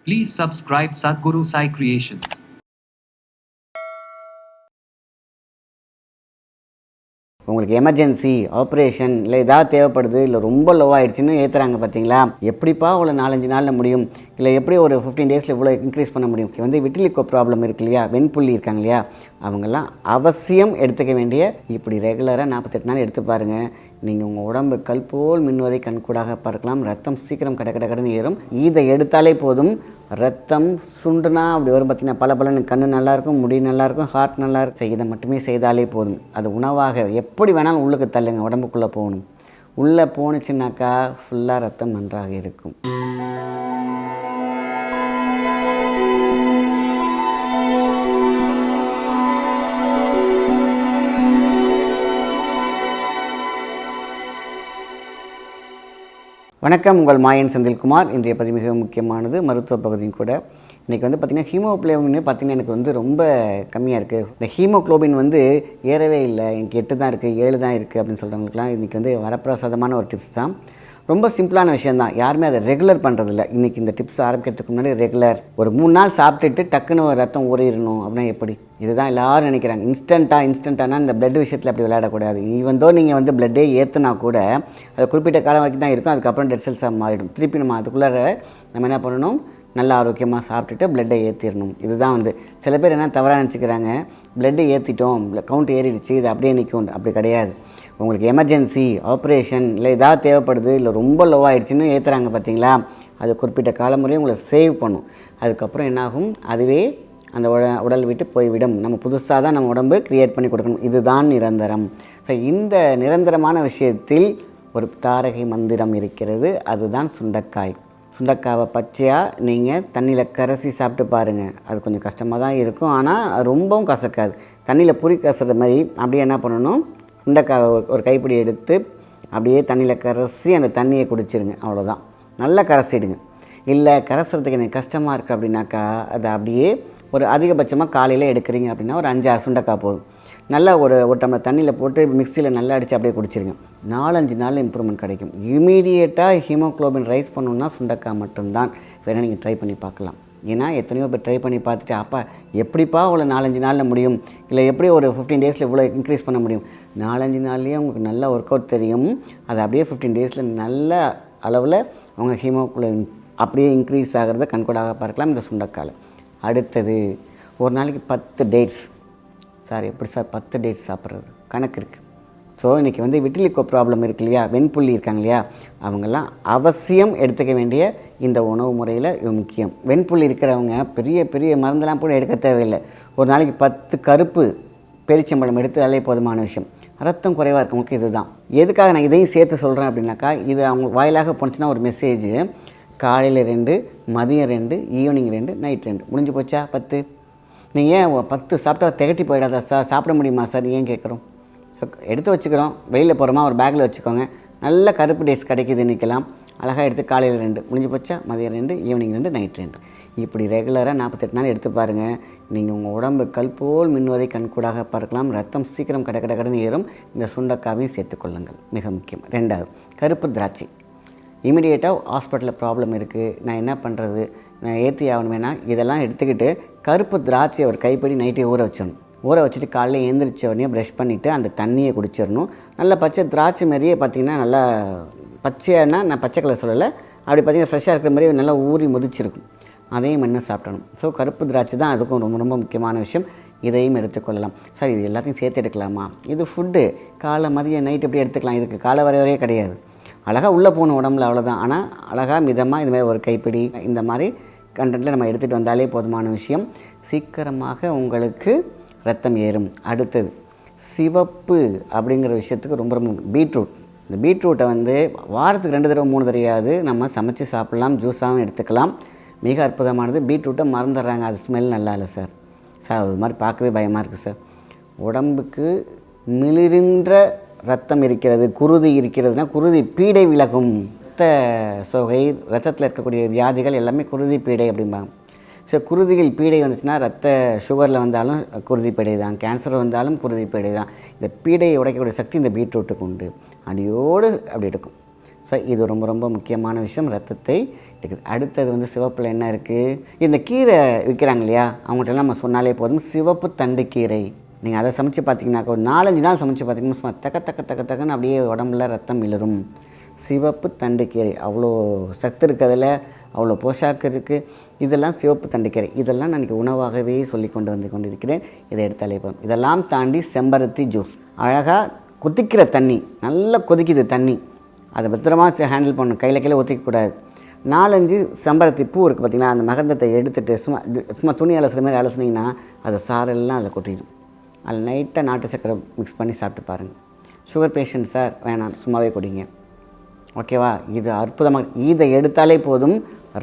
Please subscribe Sadhguru Sai Creations. உங்களுக்கு emergency operation இல்லை ஏதாவது தேவைப்படுது, இல்லை ரொம்ப லோவாகிடுச்சின்னு ஏற்றுறாங்க பார்த்தீங்களா? எப்படிப்பா இவ்வளோ 4-5 நாளில் முடியும், இல்லை எப்படி ஒரு 15 டேஸில் இவ்வளோ இன்க்ரீஸ் பண்ண முடியும்? விட்டிலிகோ ப்ராப்ளம் இருக்கு இல்லையா, வெண்புள்ளி இருக்காங்க இல்லையா, அவங்கெல்லாம் அவசியம் எடுத்துக்க வேண்டிய இப்படி ரெகுலராக 48 நாள் எடுத்து பாருங்கள். நீங்கள் உங்கள் உடம்பு கல் போல் மின்னுவதை கண்கூடாக பார்க்கலாம். ரத்தம் சீக்கிரம் கடன்னு ஏறும். இதை எடுத்தாலே போதும், ரத்தம் சுண்டுனா அப்படி வரும் பார்த்திங்கன்னா, பல பலன்னு கண்ணு நல்லாயிருக்கும், முடி நல்லாயிருக்கும், ஹார்ட் நல்லாயிருக்கும். இதை மட்டுமே செய்தாலே போதும். அது உணவாக எப்படி வேணாலும் உள்ளுக்கு தள்ளுங்க, உடம்புக்குள்ளே போகணும். உள்ளே போணுச்சுன்னாக்கா ஃபுல்லாக ரத்தம் நன்றாக இருக்கும். வணக்கம், உங்கள் மாயன் செந்தில்குமார். இன்றைய பதிவு மிக முக்கியமானது, மருத்துவ பகுதியும் கூட. இன்றைக்கி பார்த்திங்கன்னா ஹீமோகுளோபின் பார்த்திங்கன்னா எனக்கு ரொம்ப கம்மியாக இருக்குது. இந்த ஹீமோகுளோபின் ஏறவே இல்லை, எனக்கு 8 தான் இருக்குது, 7 தான் இருக்குது அப்படின்னு சொல்கிறவங்களுக்குலாம் இன்றைக்கி வரப்பிரசாதமான ஒரு டிப்ஸ் தான். ரொம்ப சிம்பிளான விஷயந்தான். யாருமே அதை ரெகுலர் பண்ணுறதில்ல. இன்றைக்கி இந்த டிப்ஸ் ஆரம்பிக்கிறதுக்கு முன்னாடி ரெகுலர் ஒரு 3 நாள் சாப்பிட்டுட்டு டக்குன்னு ரத்தம் ஊறிடணும் அப்படின்னா எப்படி? இதுதான் எல்லோரும் நினைக்கிறாங்க. இன்ஸ்டண்ட்டானா இந்த பிளட் விஷயத்தில் அப்படி விளையாடக்கூடாது. ஈவந்தோ நீங்கள் பிளட்டே ஏற்றுனா கூட அது குறிப்பிட்ட காலம் வரைக்கும் தான் இருக்கும். அதுக்கப்புறம் டெட் செல்ஸாக மாறிடும். திருப்பி நம்ம அதுக்குள்ளே நம்ம என்ன பண்ணணும், நல்ல ஆரோக்கியமாக சாப்பிட்டுட்டு பிளட்டை ஏற்றிடணும். இதுதான் சில பேர் என்ன தவறாக நினச்சிக்கிறாங்க, பிளட்டு ஏற்றிட்டோம், கவுண்ட் ஏறிடுச்சு, இது அப்படியே நிற்கும். அப்படி கிடையாது. உங்களுக்கு எமர்ஜென்சி ஆப்ரேஷன் இல்லை ஏதாவது தேவைப்படுது, இல்லை ரொம்ப லோவாகிடுச்சின்னு ஏற்றுறாங்க பார்த்தீங்களா, அது குறிப்பிட்ட காலம் முறையும் உங்களை சேவ் பண்ணும். அதுக்கப்புறம் என்னாகும், அதுவே அந்த உடல் விட்டு போய்விடும். நம்ம புதுசாக தான் நம்ம உடம்பு க்ரியேட் பண்ணி கொடுக்கணும். இதுதான் நிரந்தரம். ஸோ இந்த நிரந்தரமான விஷயத்தில் ஒரு தாரகை மந்திரம் இருக்கிறது. அதுதான் சுண்டைக்காய். சுண்டைக்காவை பச்சையாக நீங்கள் தண்ணியில் கரைச்சி சாப்பிட்டு பாருங்கள். அது கொஞ்சம் கஷ்டமாக தான் இருக்கும், ஆனால் ரொம்பவும் கசக்காது. தண்ணியில் புரி கசுற மாதிரி அப்படியே என்ன பண்ணணும், சுண்டைக்காவை ஒரு கைப்பிடி எடுத்து அப்படியே தண்ணியில் கரைச்சி அந்த தண்ணியை குடிச்சிருங்க. அவ்வளோதான். நல்லா கரைச்சிடுங்க. இல்லை கரைக்கிறதுக்கு எனக்கு கஷ்டமாக இருக்குது அப்படின்னாக்கா, அதை அப்படியே ஒரு அதிகபட்சமாக காலையில் எடுக்கிறீங்க அப்படின்னா ஒரு 5-6 சுண்டைக்காய் போதும். நல்லா ஒரு டம்ளர் தண்ணியில் போட்டு மிக்சியில் நல்லா அடித்து அப்படியே குடிச்சிருங்க. 4-5 நாளில் இம்ப்ரூவ்மெண்ட் கிடைக்கும். இமீடியட்டாக ஹீமோகுளோபின் ரைஸ் பண்ணணுன்னா சுண்டைக்காய் மட்டும்தான். வேணால் நீங்கள் ட்ரை பண்ணி பார்க்கலாம். ஏன்னா எத்தனையோ பேர் ட்ரை பண்ணி பார்த்துட்டு, அப்பா எப்படிப்பா இவ்வளோ 4-5 நாளில் முடியும், இல்லை எப்படி ஒரு 15 டேஸில் இவ்வளோ இன்க்ரீஸ் பண்ண முடியும்? 4-5 நாள்லேயே உங்களுக்கு நல்ல ஒர்க் அவுட் தெரியும். அது அப்படியே 15 டேஸில் நல்ல அளவில் அவங்க ஹீமோகுளோபின் அப்படியே இன்க்ரீஸ் ஆகிறத கண்கூடாக பார்க்கலாம் இந்த சுண்டைக்காயில். அடுத்தது, ஒரு நாளைக்கு 10 டேட்ஸ். சார் எப்படி சார் 10 டேட்ஸ் சாப்பிட்றது? கணக்கு இருக்குது. ஸோ இன்றைக்கி விட்டிலிகோ ப்ராப்ளம் இருக்கு இல்லையா, வெண்புள்ளி இருக்காங்க இல்லையா, அவங்கெல்லாம் அவசியம் எடுத்துக்க வேண்டிய இந்த உணவு முறையில் இது முக்கியம். வெண்புள்ளி இருக்கிறவங்க பெரிய பெரிய மருந்தெல்லாம் கூட எடுக்க தேவையில்லை. ஒரு நாளைக்கு 10 கருப்பு பெரிச்சம்பழம் எடுத்தாலே போதுமான விஷயம். ரத்தம் குறைவாக இருக்கவங்களுக்கு இதுதான். எதுக்காக நான் இதையும் சேர்த்து சொல்கிறேன் அப்படின்னாக்கா, இது அவங்க வாயிலாக போணுச்சுன்னா ஒரு மெசேஜ், காலையில் 2, மதியம் 2, ஈவினிங் 2, நைட் 2, முடிஞ்சு போச்சா 10. நீங்கள் ஏன் 10 சாப்பிட்டா திகட்டி போயிடாதா சார், சாப்பிட முடியுமா சார் ஏன் கேட்குறோம்? ஸோ எடுத்து வச்சுக்கிறோம், வெளியில் போகிறோமா ஒரு பேக்கில் வச்சுக்கோங்க. நல்ல கருப்பு டேட்ஸ் கிடைக்கிது இன்றைக்கெல்லாம். அழகாக எடுத்து காலையில் 2, முடிஞ்சு போச்சா, மதியம் 2, ஈவினிங் 2, நைட் 2. இப்படி ரெகுலராக 48 நாள் எடுத்து பாருங்கள். நீங்கள் உங்கள் உடம்பு கல் போல் மின்னுவதை கண்கூடாக பார்க்கலாம். ரத்தம் சீக்கிரம் கடன்னு ஏறும். இந்த சுண்டைக்காவையும் சேர்த்துக்கொள்ளுங்கள், மிக முக்கியம். 2வது, கருப்பு திராட்சை. இமீடியட்டாக ஹாஸ்பிட்டலில் ப்ராப்ளம் இருக்குது, நான் என்ன பண்ணுறது, நான் ஏற்றி ஆகணுமேனா, இதெல்லாம் எடுத்துக்கிட்டு கருப்பு திராட்சையை ஒரு கைப்படி நைட்டே ஊற வச்சிடணும். ஊற வச்சுட்டு காலையில் எழுந்திரிச்ச உடனே ப்ரஷ் பண்ணிவிட்டு அந்த தண்ணியை குடிச்சிடணும். நல்லா பச்சை திராட்சை மாதிரியே பார்த்திங்கன்னா, நல்லா பச்சையானா, நான் பச்சை கலர் சொல்லலை, அப்படி பார்த்திங்கன்னா ஃப்ரெஷ்ஷாக இருக்கிற மாதிரி நல்லா ஊறி முதிச்சிருக்கும். அதையும் என்ன சாப்பிடணும். ஸோ கருப்பு திராட்சை தான் அதுக்கும் ரொம்ப ரொம்ப முக்கியமான விஷயம். இதையும் எடுத்துக்கொள்ளலாம். சார் இது எல்லாத்தையும் சேர்த்து எடுக்கலாமா? இது ஃபுட்டு காலை மதியம் நைட் எப்படி எடுத்துக்கலாம்? இதுக்கு காலை வரையே கிடையாது. அழகாக உள்ளே போகணும் உடம்புல, அவ்வளோதான். ஆனால் அழகாக மிதமாக இதுமாதிரி ஒரு கைப்பிடி இந்த மாதிரி கண்டென்ட்டில் நம்ம எடுத்துகிட்டு வந்தாலே போதுமான விஷயம். சீக்கிரமாக உங்களுக்கு ரத்தம் ஏறும். அடுத்தது, சிவப்பு அப்படிங்கிற விஷயத்துக்கு ரொம்ப ரொம்ப பீட்ரூட். இந்த பீட்ரூட்டை வாரத்துக்கு 2 தடவை 3 தடவையாவது நம்ம சமைச்சு சாப்பிட்லாம், ஜூஸாகவும் எடுத்துக்கலாம். மிக அற்புதமானது. பீட்ரூட்டை மறந்துடுறாங்க, அது ஸ்மெல் நல்லா இல்லை சார். சார் அது மாதிரி பார்க்கவே பயமாக இருக்குது சார். உடம்புக்கு மிளிர்கின்ற ரத்தம் இருக்கிறது, குருதி இருக்கிறதுனா குருதி பீடை விலகும். ரத்த சோகை, ரத்தத்தில் இருக்கக்கூடிய வியாதிகள் எல்லாமே குருதி பீடை அப்படிம்பாங்க. ஸோ குருதிகள் பீடை வந்துச்சுன்னா, ரத்த சுகரில் வந்தாலும் குருதி பீடை தான், கேன்சர் வந்தாலும் குருதி பீடை தான். இந்த பீடையை உடைக்கக்கூடிய சக்தி இந்த பீட்ரூட்டுக்கு உண்டு. அடியோடு அப்படி எடுக்கும். ஸோ ஸோ இது ரொம்ப ரொம்ப முக்கியமான விஷயம், ரத்தத்தை இருக்குது. அடுத்தது வந்து சிவப்பில் என்ன இருக்குது, இந்த கீரை விற்கிறாங்க இல்லையா, அவங்கள்ட்ட நம்ம சொன்னாலே போதும், சிவப்பு தண்டு கீரை. நீங்கள் அதை சமைச்சு பார்த்தீங்கன்னாக்கா ஒரு 4-5 நாள் சமைச்சு பார்த்தீங்கன்னா சும்மா தக்கன்னு அப்படியே உடம்புல ரத்தம் இளரும். சிவப்பு தண்டு கீரை அவ்வளோ சத்து இருக்கிறதுல, அவ்வளோ போஷாக்கு இருக்குது. இதெல்லாம் சிவப்பு தண்டுக்கீரை. இதெல்லாம் நான் இன்றைக்கி உணவாகவே சொல்லி கொண்டிருக்கிறேன். இதை எடுத்தாலே போதும். இதெல்லாம் தாண்டி செம்பருத்தி ஜூஸ், அழகாக கொதிக்கிற தண்ணி, நல்லா கொதிக்குது தண்ணி, அதை பத்திரமா ஹேண்டில் பண்ணணும், கையில் ஒத்திக்கக்கூடாது. 4-5 செம்பருத்தி பூ இருக்குது பார்த்திங்களா, அந்த மகந்தத்தை எடுத்துகிட்டு சும்மா துணி அலசுகிற மாதிரி அலசுனீங்கன்னா அது சாரெல்லாம் அதில் கொட்டிடும். அதில் நைட்டாக நாட்டு சக்கரை மிக்ஸ் பண்ணி சாப்பிட்டு பாருங்கள். சுகர் பேஷண்ட் சார் வேணாம், சும்மாவே குடிங்க, ஓகேவா? இது அற்புதமாக, இதை எடுத்தாலே போதும்.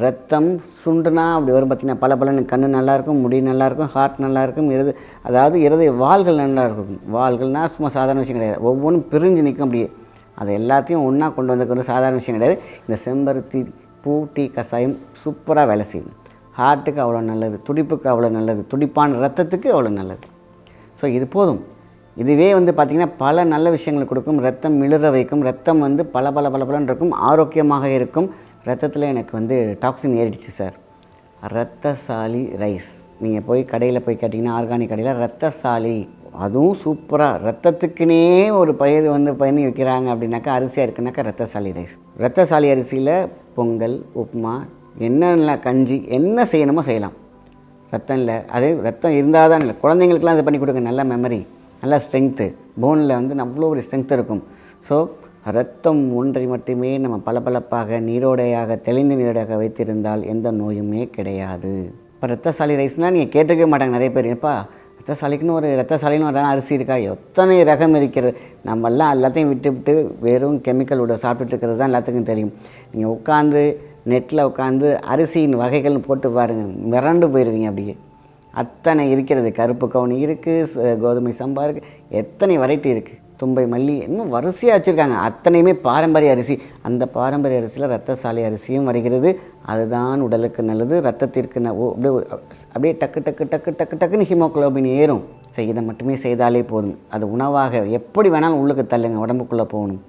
ரத்தம் சுண்டுனா அப்படி வரும் பார்த்திங்கன்னா, பல கண்ணு நல்லாயிருக்கும், முடி நல்லாயிருக்கும், ஹார்ட் நல்லாயிருக்கும், இருதய வால்கள் நல்லாயிருக்கும். வால்கள்னால் சும்மா சாதாரண விஷயம் கிடையாது, ஒவ்வொன்றும் பிரிஞ்சு நிற்கும் அப்படியே. அதை எல்லாத்தையும் ஒன்றா கொண்டு வந்து சாதாரண விஷயம் கிடையாது. இந்த செம்பருத்தி பூ டீ கஷாயம் சூப்பராக வேலை செய்யும். ஹார்ட்டுக்கு அவ்வளோ நல்லது, துடிப்புக்கு அவ்வளோ நல்லது, துடிப்பான ரத்தத்துக்கு அவ்வளோ நல்லது. ஸோ இது போதும். இதுவே வந்து பார்த்திங்கன்னா பல நல்ல விஷயங்கள் கொடுக்கும். ரத்தம் மிளிர வைக்கும். ரத்தம் வந்து பலன்னு இருக்கும், ஆரோக்கியமாக இருக்கும். ரத்தத்தில் எனக்கு வந்து டாக்ஸின் ஏறிடுச்சு சார், ரத்தசாலி ரைஸ். நீங்கள் போய் கடையில் போய் கேட்டிங்கன்னா, ஆர்கானிக் கடையில் ரத்தசாலி, அதுவும் சூப்பராக ரத்தத்துக்குனே ஒரு பயிர் வந்து பண்ணி வைக்கிறாங்க அப்படின்னாக்கா, அரிசியாக இருக்குனாக்கா ரத்தசாலி ரைஸ். ரத்தசாலி அரிசியில் பொங்கல், உப்புமா, என்னென்ன கஞ்சி என்ன செய்யணுமோ செய்யலாம். ரத்தம் இல்லை, அதே ரத்தம் இருந்தால் தான் இல்லை. குழந்தைங்களுக்குலாம் அதை பண்ணி கொடுங்க, நல்ல மெமரி, நல்ல ஸ்ட்ரென்த்து, போனில் வந்து அவ்வளோ ஒரு ஸ்ட்ரென்த் இருக்கும். ஸோ ரத்தம் ஒன்றை மட்டுமே நம்ம பளபளப்பாக நீரோடையாக தெளிந்த நீரோடையாக வைத்திருந்தால் எந்த நோயுமே கிடையாது. இப்போ ரத்தசாலி ரைஸ்னால் நீங்கள் கேட்டுக்கவே மாட்டாங்க நிறைய பேர். எப்பா ரத்தசாலிக்குன்னு ஒரு ரத்தசாலின்னு ஒரு அரிசி இருக்கா? எத்தனை ரகம் இருக்கிறது. நம்மெல்லாம் எல்லாத்தையும் விட்டு வெறும் கெமிக்கலோட சாப்பிட்டுட்டு இருக்கிறது தான் எல்லாத்துக்கும் தெரியும். நீங்கள் உட்காந்து நெட்டில் உட்காந்து அரிசியின் வகைகள்னு போட்டு பாருங்கள், மிரண்டு போயிடுவீங்க அப்படியே. அத்தனை இருக்கிறது. கருப்பு கவுனி இருக்குது, கோதுமை சம்பா இருக்குது, எத்தனை வெரைட்டி இருக்குது, தும்பை மல்லி, இன்னும் வரிசையாக வச்சுருக்காங்க. அத்தனையுமே பாரம்பரிய அரிசி. அந்த பாரம்பரிய அரிசியில் ரத்தசாலி அரிசியும் வருகிறது. அதுதான் உடலுக்கு நல்லது, ரத்தத்திற்கு அப்படியே டக்குன்னு ஹீமோகுளோபின் ஏறும். ஸோ இதை மட்டுமே செய்தாலே போதும். அது உணவாக எப்படி வேணாலும் உள்ளுக்கு தள்ளுங்க, உடம்புக்குள்ளே போகணும்.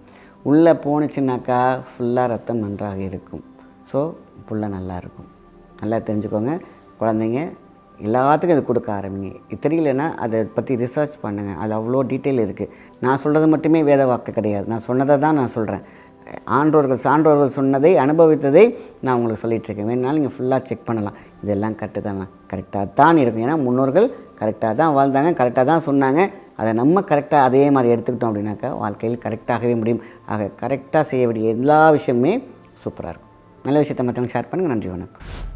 உள்ளே போணுச்சுன்னாக்கா ஃபுல்லாக ரத்தம் நன்றாக இருக்கும். ஸோ புள்ள நல்லாயிருக்கும். நல்லா தெரிஞ்சுக்கோங்க. குழந்தைங்க எல்லாத்துக்கும் இது கொடுக்க ஆரம்பிங்க. இது தெரியலன்னா அதை பற்றி ரிசர்ச் பண்ணுங்கள், அது அவ்வளோ டீட்டெயில் இருக்குது. நான் சொல்கிறது மட்டுமே வேத வாக்கு கிடையாது, நான் சொன்னதை தான் நான் சொல்கிறேன். சான்றோர்கள் சொன்னதை, அனுபவித்ததை நான் உங்களுக்கு சொல்லிகிட்ருக்கேன். வேணுனாலும் நீங்கள் ஃபுல்லாக செக் பண்ணலாம். இதெல்லாம் கரெக்டாக தான் இருக்கும். ஏன்னா முன்னோர்கள் கரெக்டாக தான் வாழ்ந்தாங்க, கரெக்டாக தான் சொன்னாங்க. அதை நம்ம கரெக்டாக அதே மாதிரி எடுத்துக்கிட்டோம் அப்படின்னாக்கா வாழ்க்கையில் கரெக்டாகவே முடியும். ஆக கரெக்டாக செய்ய வேண்டிய எல்லா விஷயமுமே சூப்பராக இருக்கும். நல்ல விஷயத்தை மற்றவங்க ஷேர் பண்ணுங்கள். நன்றி, வணக்கம்.